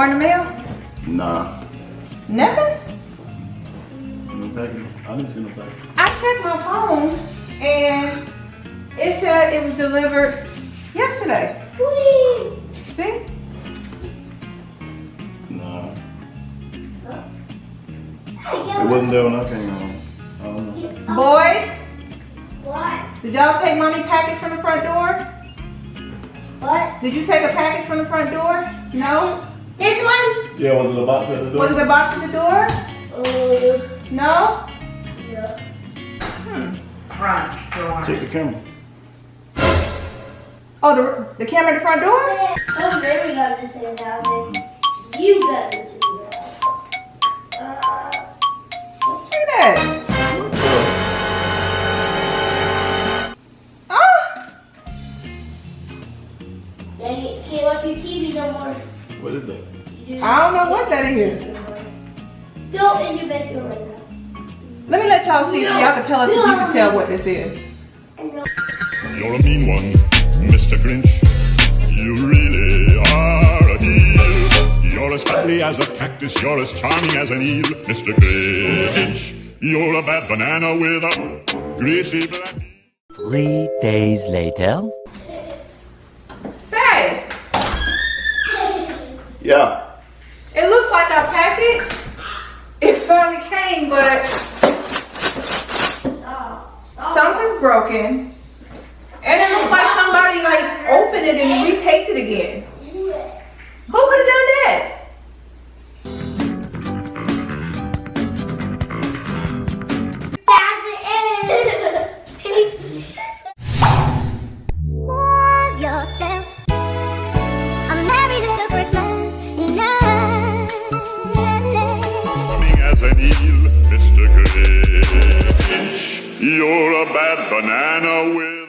more in the mail? Nah. Nothing? No package. I didn't see no package. I checked my phone and it said it was delivered yesterday. Whee! See? Nah. It wasn't there when I came home. I don't know. Boys? What? Did y'all take mommy package from the front door? What? Did you take a package from the front door? No? This one? Yeah, was it a box at the door? Was it a box at the door? No? Yeah. Run. Check the camera. Oh, the camera at the front door? Oh, there we go. This is how you got this. Look at that. Can't watch your TV no more. What is that? I don't know what that is. Go in your bedroom right now. Let me let y'all see so y'all can tell us if you can tell what this is. You're a mean one, Mr. Grinch. You really are a heel. You're as ugly as a cactus, you're as charming as an eel, Mr. Grinch. You're a bad banana with a greasy black. 3 days later. Hey, Yeah. it looks like our package. It finally came, but something's broken. And it looks like somebody like opened it and retaped it again. Who could have done that? As an eel, Mr. Grinch. You're a bad banana with